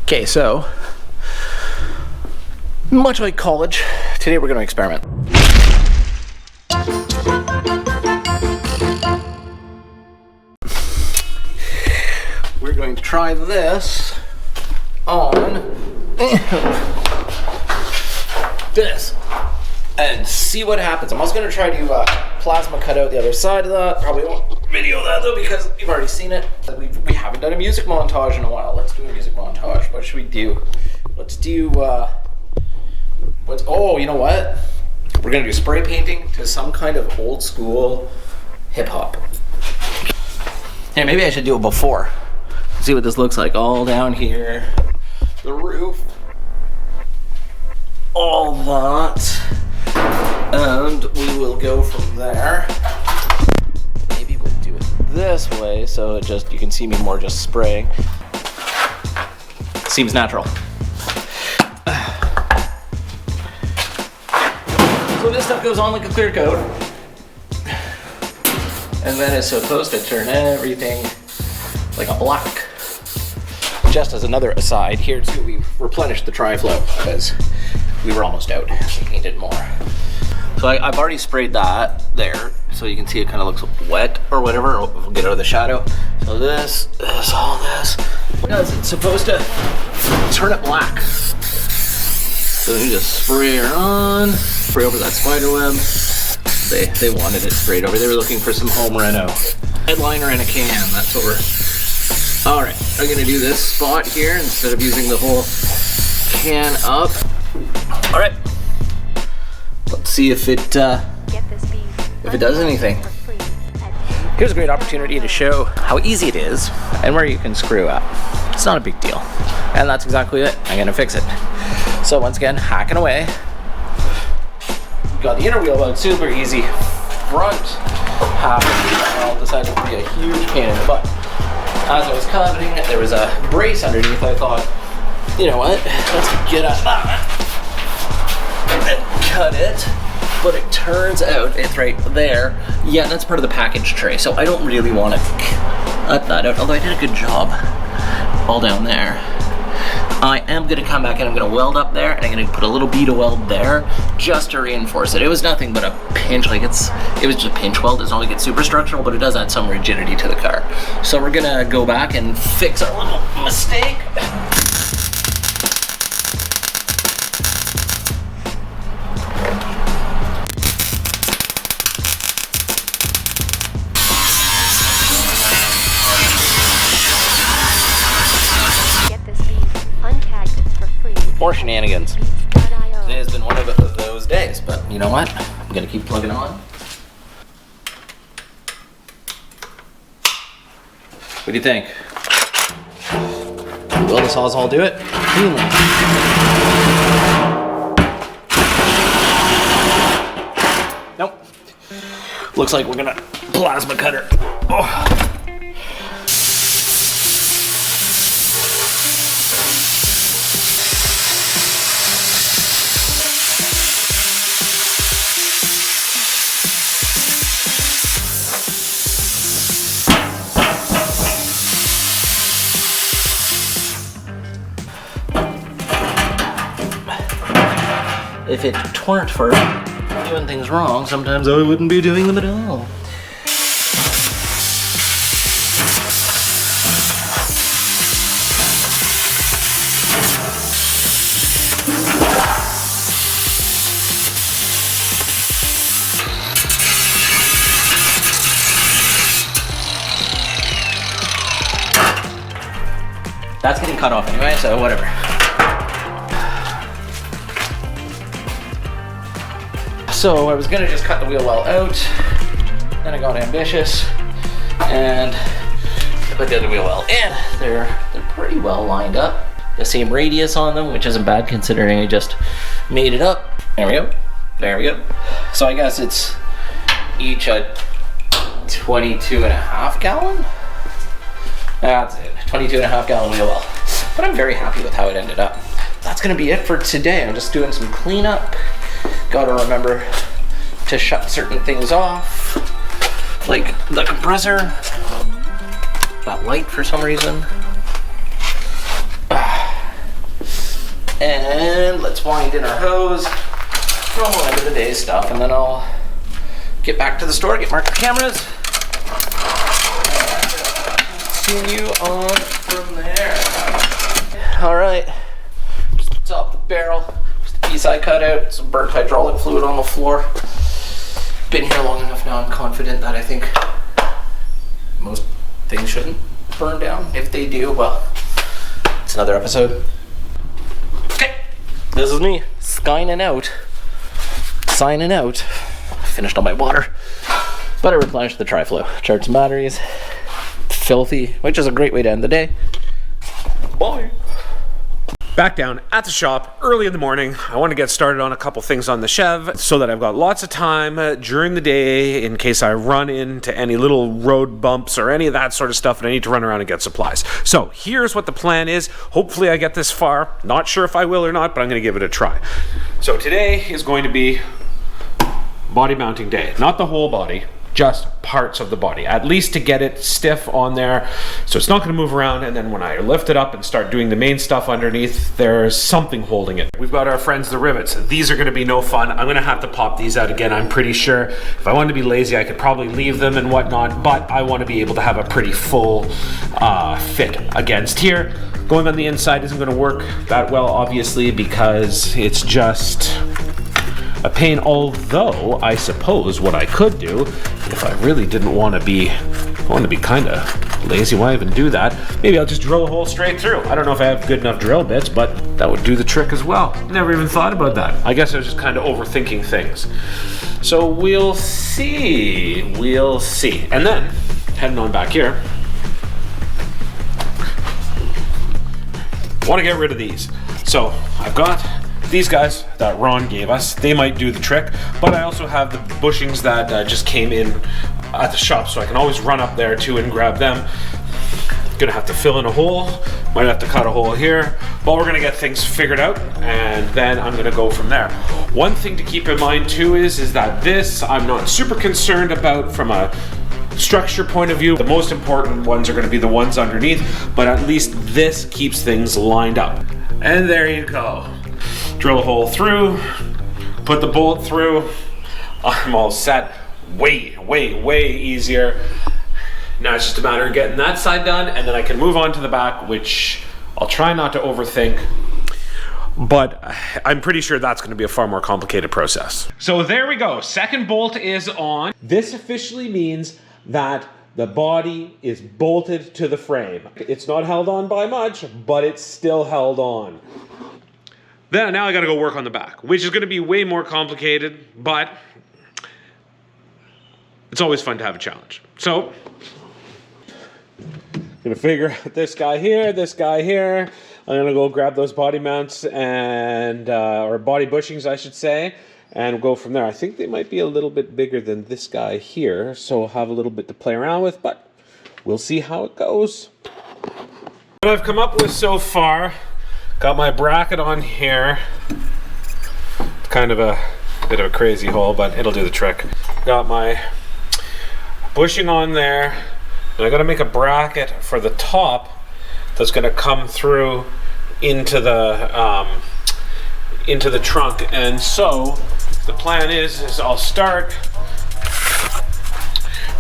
Okay, so much like college, today we're going to experiment. We're going to try this on this and see what happens. I'm also going to try to plasma cut out the other side of that. Probably won't video that though because you've already seen it. We haven't done a music montage in a while. Let's do a music montage. What should we do? Let's do oh, you know what? We're gonna do spray painting to some kind of old school hip hop. Hey, maybe I should do it before. See what this looks like. All down here, the roof, all that, and we will go from there. Maybe we'll do it this way so it just, you can see me more just spraying. Seems natural. So this stuff goes on like a clear coat, and then it's supposed to turn everything like a black. Just as another aside, here too we've replenished the tri-flow because we were almost out. We needed more. So I've already sprayed that there, so you can see it kind of looks wet or whatever. We'll get out of the shadow. So this is all this. Because it's supposed to turn it black. So you just spray it on, spray over that spider web. They wanted it sprayed over. They were looking for some home reno. Headliner and a can, that's what we're... All right, I'm gonna do this spot here instead of using the whole can up. All right, let's see if it does anything. Here's a great opportunity to show how easy it is and where you can screw up. It's not a big deal, and that's exactly it. I'm gonna fix it. So once again, hacking away. Got the inner wheel out super easy. Front half of the wheel decided to be a huge pain in the butt. As I was cutting, there was a brace underneath. I thought, you know what, let's get at that and cut it. But it turns out it's right there. Yeah, that's part of the package tray, so I don't really want to cut that out, although I did a good job all down there. I am going to come back and I'm going to weld up there, and I'm going to put a little bead of weld there just to reinforce it. It was nothing but a pinch, it was just a pinch weld. It's not like it's super structural, but it does add some rigidity to the car. So we're going to go back and fix our little mistake. More shenanigans. Today has been one of those days, but you know what? I'm gonna keep plugging on. What do you think? Will the Sawzall do it? Nope. Looks like we're gonna plasma cut her. Oh. If it weren't for doing things wrong, sometimes I wouldn't be doing them at all. That's getting cut off anyway, so whatever. So I was gonna just cut the wheel well out, then I got ambitious and I put the other wheel well in. They're pretty well lined up. The same radius on them, which isn't bad considering I just made it up. There we go. There we go. So I guess it's each a 22.5 gallon. That's it. 22.5 gallon wheel well. But I'm very happy with how it ended up. That's gonna be it for today. I'm just doing some cleanup. Gotta remember to shut certain things off, like the compressor, that light for some reason. And let's wind in our hose. Normal end of the day stuff, and then I'll get back to the store, get marker cameras, continue on from there. All right, just top the barrel, just the piece I cut out, some burnt hydraulic fluid on the floor. Been here long enough now, I'm confident that I think most things shouldn't burn down. If they do, well, it's another episode. Okay, this is me signing out. I finished all my water, but I replenished the tri-flow. Charged some batteries. Filthy, which is a great way to end the day. Bye. Back down at the shop early in the morning. I want to get started on a couple things on the Chev so that I've got lots of time during the day in case I run into any little road bumps or any of that sort of stuff and I need to run around and get supplies. So here's what the plan is. Hopefully I get this far. Not sure if I will or not, but I'm going to give it a try. So today is going to be body mounting day. Not the whole body, just parts of the body, at least to get it stiff on there so it's not going to move around, and then when I lift it up and start doing the main stuff underneath, there's something holding it. We've got our friends the rivets. These are going to be no fun. I'm going to have to pop these out again, I'm pretty sure. If I wanted to be lazy, I could probably leave them and whatnot, but I want to be able to have a pretty full fit against here. Going on the inside isn't going to work that well, obviously, because it's just a pain, although I suppose what I could do, if I really didn't want to be, kind of lazy, why even do that? Maybe I'll just drill a hole straight through. I don't know if I have good enough drill bits, but that would do the trick as well. Never even thought about that. I guess I was just kind of overthinking things. So we'll see. And then, heading on back here, I want to get rid of these. So I've got these guys that Ron gave us. They might do the trick, but I also have the bushings that just came in at the shop, so I can always run up there too and grab them. Gonna have to fill in a hole, might have to cut a hole here, but we're gonna get things figured out and then I'm gonna go from there. One thing to keep in mind too is that this I'm not super concerned about from a structure point of view. The most important ones are going to be the ones underneath, but at least this keeps things lined up. And there you go. Drill a hole through, put the bolt through. I'm all set. Way easier. Now it's just a matter of getting that side done, and then I can move on to the back, which I'll try not to overthink, but I'm pretty sure that's going to be a far more complicated process. So there we go. Second bolt is on. This officially means that the body is bolted to the frame. It's not held on by much, but it's still held on. Then now I got to go work on the back, which is going to be way more complicated, but it's always fun to have a challenge. So I'm going to figure out this guy here. I'm going to go grab those body mounts and, or body bushings, I should say, and go from there. I think they might be a little bit bigger than this guy here, so I'll have a little bit to play around with, but we'll see how it goes. What I've come up with so far, got my bracket on here. It's kind of a bit of a crazy hole, but it'll do the trick. Got my bushing on there, and I got to make a bracket for the top that's going to come through into the trunk. And so the plan is I'll start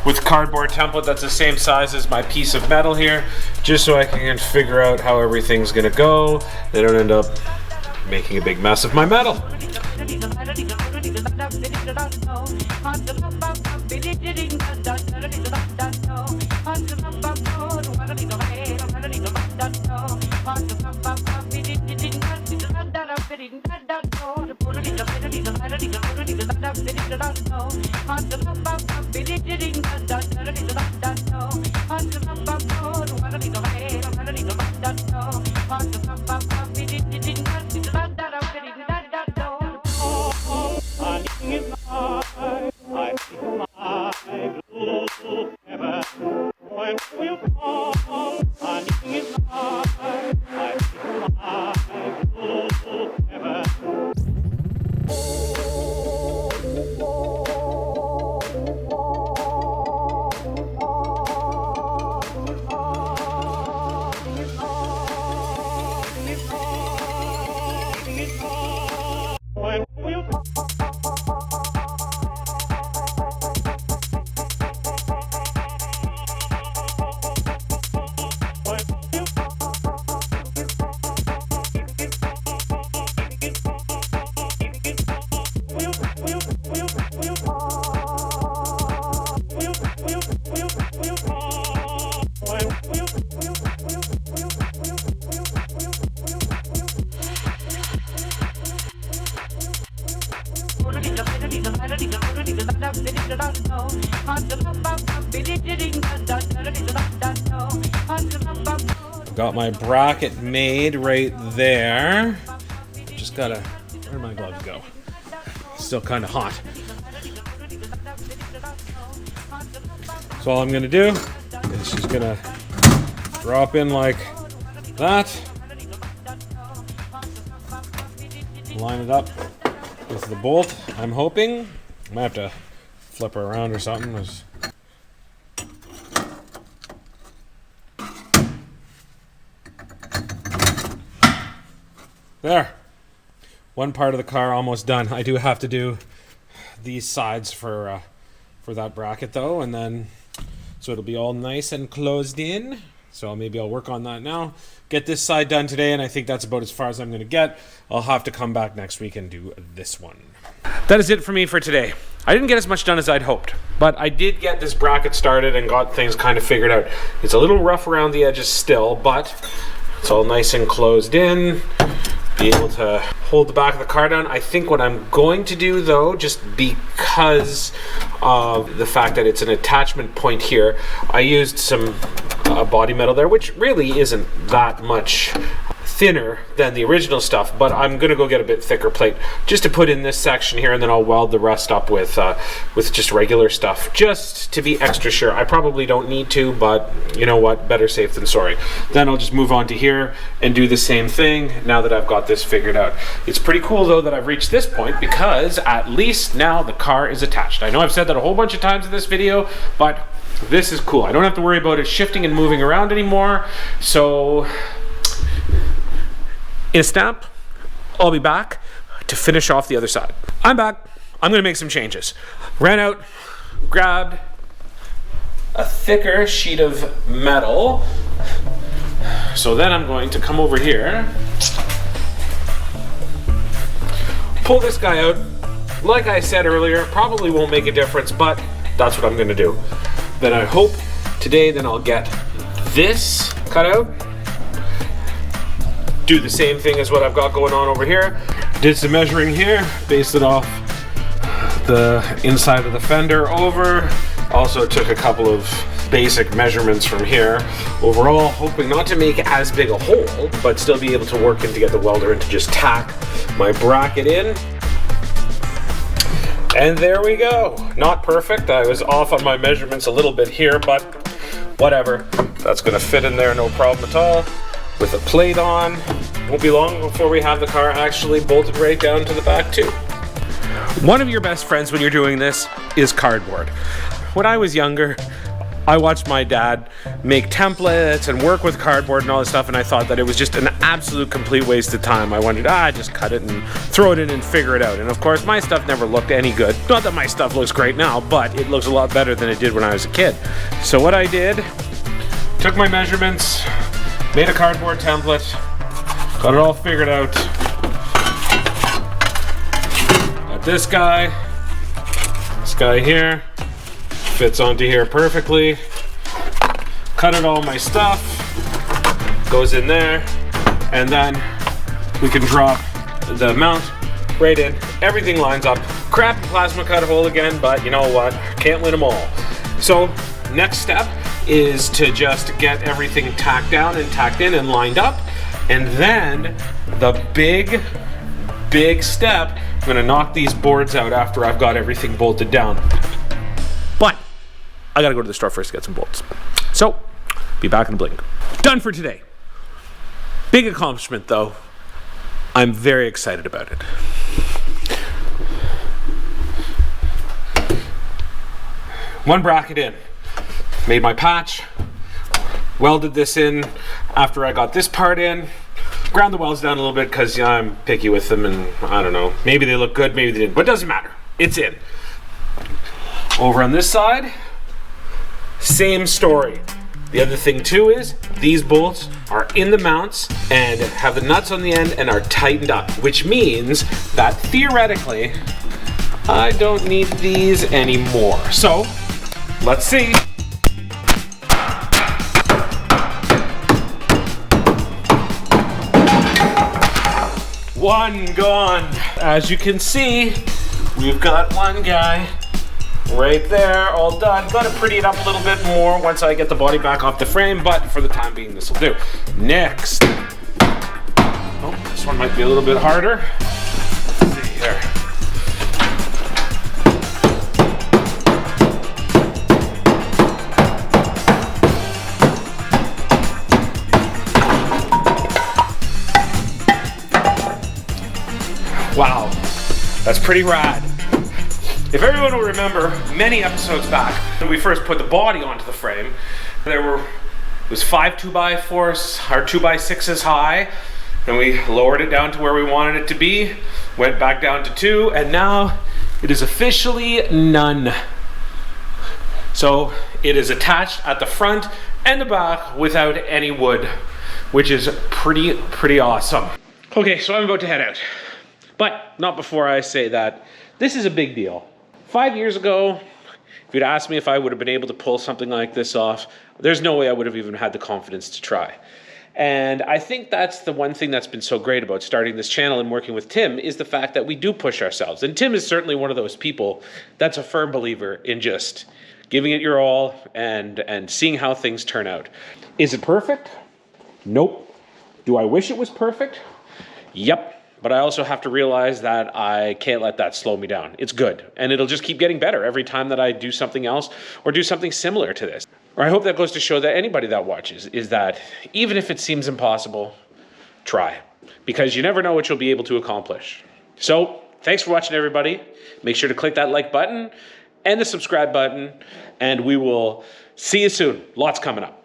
with cardboard template that's the same size as my piece of metal here, just so I can figure out how everything's going to go. They don't end up making a big mess of my metal. Got my bracket made right there. Just gotta, where'd my gloves go? Still kind of hot. So all I'm gonna do is just gonna drop in like that. Line it up with the bolt, I'm hoping. I might have to flip her around or something. There. One part of the car almost done. I do have to do these sides for that bracket though, and then so it'll be all nice and closed in. So maybe I'll work on that now. Get this side done today, and I think that's about as far as I'm going to get. I'll have to come back next week and do this one. That is it for me for today. I didn't get as much done as I'd hoped, but I did get this bracket started and got things kind of figured out. It's a little rough around the edges still, but it's all nice and closed in. Be able to hold the back of the car down. I think what I'm going to do though, just because of the fact that it's an attachment point here, I used some body metal there, which really isn't that much thinner than the original stuff, but I'm gonna go get a bit thicker plate just to put in this section here, and then I'll weld the rest up with just regular stuff, just to be extra sure. I probably don't need to, but you know what, better safe than sorry. Then I'll just move on to here and do the same thing now that I've got this figured out. It's pretty cool though that I've reached this point, because at least now the car is attached. I know I've said that a whole bunch of times in this video, but this is cool. I don't have to worry about it shifting and moving around anymore. So in a snap, I'll be back to finish off the other side. I'm back. I'm gonna make some changes. Ran out, grabbed a thicker sheet of metal. So then I'm going to come over here, pull this guy out. Like I said earlier, probably won't make a difference, but that's what I'm gonna do. Then I hope today then I'll get this cut out. Do the same thing as what I've got going on over here. Did some measuring here, based it off the inside of the fender over. Also took a couple of basic measurements from here. Overall, hoping not to make as big a hole, but still be able to work in to get the welder in to just tack my bracket in. And there we go. Not perfect. I was off on my measurements a little bit here, but whatever. That's gonna fit in there, no problem at all. With a plate on. Won't be long before we have the car actually bolted right down to the back too. One of your best friends when you're doing this is cardboard. When I was younger, I watched my dad make templates and work with cardboard and all this stuff, and I thought that it was just an absolute complete waste of time. I wondered, just cut it and throw it in and figure it out. And of course, my stuff never looked any good. Not that my stuff looks great now, but it looks a lot better than it did when I was a kid. So what I did, took my measurements, made a cardboard template, got it all figured out. Got this guy here, fits onto here perfectly. Cut it all my stuff, goes in there, and then we can drop the mount right in. Everything lines up. Crappy plasma cut hole again, but you know what? Can't win them all. So next step is to just get everything tacked down and tacked in and lined up. And then the big step, I'm gonna knock these boards out after I've got everything bolted down. But I gotta go to the store first to get some bolts. So, be back in a blink. Done for today. Big accomplishment though. I'm very excited about it. One bracket in. Made my patch, welded this in after I got this part in, ground the welds down a little bit because I'm picky with them and I don't know, maybe they look good, maybe they didn't, but it doesn't matter, it's in. Over on this side, same story. The other thing too is these bolts are in the mounts and have the nuts on the end and are tightened up, which means that theoretically I don't need these anymore. So let's see. One gone. As you can see, we've got one guy Right there, all done. Gotta pretty it up a little bit more once I get the body back off the frame, but for the time being, this will do. Next. Oh, this one might be a little bit harder. Let's see here. Wow, that's pretty rad. If everyone will remember, many episodes back, when we first put the body onto the frame, it was 5 2x4s or 2x6s high, and we lowered it down to where we wanted it to be, went back down to 2, and now it is officially none. So it is attached at the front and the back without any wood, which is pretty awesome. Okay, so I'm about to head out. But not before I say that this is a big deal. 5 years ago, if you'd asked me if I would have been able to pull something like this off, there's no way I would have even had the confidence to try. And I think that's the one thing that's been so great about starting this channel and working with Tim is the fact that we do push ourselves. And Tim is certainly one of those people that's a firm believer in just giving it your all and seeing how things turn out. Is it perfect? Nope. Do I wish it was perfect? Yep. But I also have to realize that I can't let that slow me down. It's good, and it'll just keep getting better every time that I do something else or do something similar to this. Or I hope that goes to show that anybody that watches is that even if it seems impossible, try. Because you never know what you'll be able to accomplish. So, thanks for watching, everybody. Make sure to click that like button and the subscribe button, and we will see you soon. Lots coming up.